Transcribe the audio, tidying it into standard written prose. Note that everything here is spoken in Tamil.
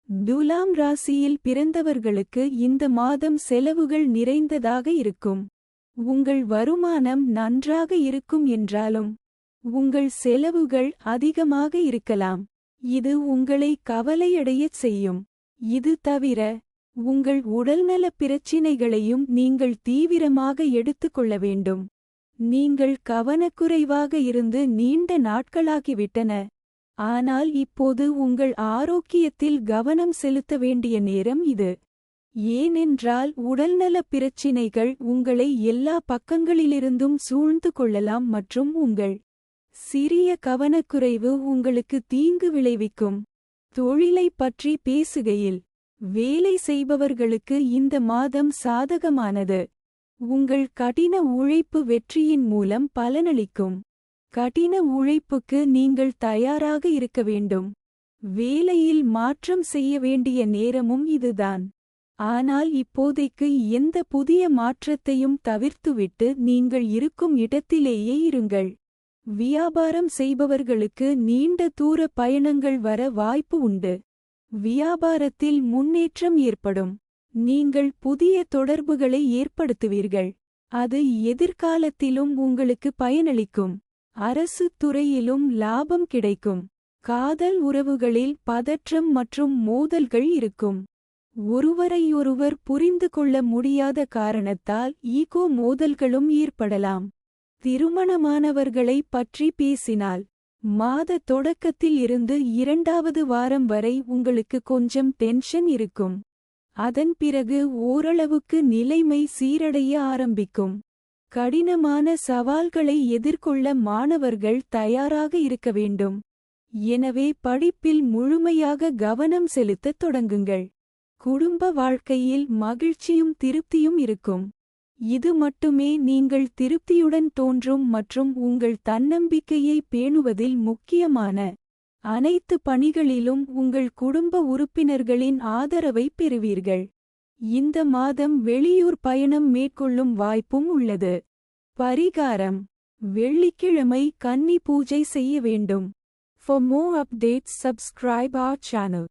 துலாம் ராசியில் பிறந்தவர்களுக்கு இந்த மாதம் செலவுகள் நிறைந்ததாக இருக்கும். உங்கள் வருமானம் நன்றாக இருக்கும் என்றாலும் உங்கள் செலவுகள் அதிகமாக இருக்கலாம். இது உங்களை கவலையடையச் செய்யும். இது தவிர உங்கள் உடல்நலப் பிரச்சினைகளையும் நீங்கள் தீவிரமாக எடுத்துக்கொள்ள வேண்டும். நீங்கள் கவனக்குறைவாக இருந்து நீண்ட நாட்களாகிவிட்டன. ஆனால் இப்போது உங்கள் ஆரோக்கியத்தில் கவனம் செலுத்த வேண்டிய நேரம் இது. ஏனென்றால் உடல்நலப் பிரச்சினைகள் உங்களை எல்லா பக்கங்களிலிருந்தும் சூழ்ந்து கொள்ளலாம் மற்றும் உங்கள் சிறிய கவனக்குறைவு உங்களுக்கு தீங்கு விளைவிக்கும். தொழிலைப் பற்றி பேசுகையில் வேலை செய்பவர்களுக்கு இந்த மாதம் சாதகமானது. உங்கள் கடின உழைப்பு வெற்றியின் மூலம் பலனளிக்கும். கடின உழைப்புக்கு நீங்கள் தயாராக இருக்க வேண்டும். வேலையில் மாற்றம் செய்ய வேண்டிய நேரமும் இதுதான். ஆனால் இப்போதைக்கு எந்த புதிய மாற்றத்தையும் தவிர்த்துவிட்டு நீங்கள் இருக்கும் இடத்திலேயே இருங்கள். வியாபாரம் செய்பவர்களுக்கு நீண்ட தூர பயணங்கள் வர வாய்ப்பு உண்டு. வியாபாரத்தில் முன்னேற்றம் ஏற்படும். நீங்கள் புதிய தொடர்புகளை ஏற்படுத்துவீர்கள். அது எதிர்காலத்திலும் உங்களுக்கு பயனளிக்கும். அரசு துறையிலும் லாபம் கிடைக்கும். காதல் உறவுகளில் பதற்றம் மற்றும் மோதல்கள் இருக்கும். ஒருவரையொருவர் புரிந்து கொள்ள முடியாத காரணத்தால் ஈகோ மோதல்களும் ஏற்படலாம். திருமணமானவர்களை பற்றி பேசினால் மாத தொடக்கத்தில் இருந்து இரண்டாவது வாரம் வரை உங்களுக்கு கொஞ்சம் டென்ஷன் இருக்கும். அதன் பிறகு ஓரளவுக்கு நிலைமை சீரடைய ஆரம்பிக்கும். கடினமான சவால்களை எதிர்கொள்ள மாணவர்கள் தயாராக இருக்க வேண்டும். எனவே படிப்பில் முழுமையாக கவனம் செலுத்தத் தொடங்குங்கள். குடும்ப வாழ்க்கையில் மகிழ்ச்சியும் திருப்தியும் இருக்கும். இது மட்டுமே நீங்கள் திருப்தியுடன் தோன்றும் மற்றும் உங்கள் தன்னம்பிக்கையை பேணுவதில் முக்கியமான அனைத்து பணிகளிலும் உங்கள் குடும்ப உறுப்பினர்களின் ஆதரவை பெறுவீர்கள். இந்த மாதம் வெளியூர் பயணம் மேற்கொள்ளும் வாய்ப்பும் உள்ளது. பரிகாரம்: வெள்ளிக்கிழமை கன்னி பூஜை செய்ய வேண்டும். For more updates, subscribe our channel.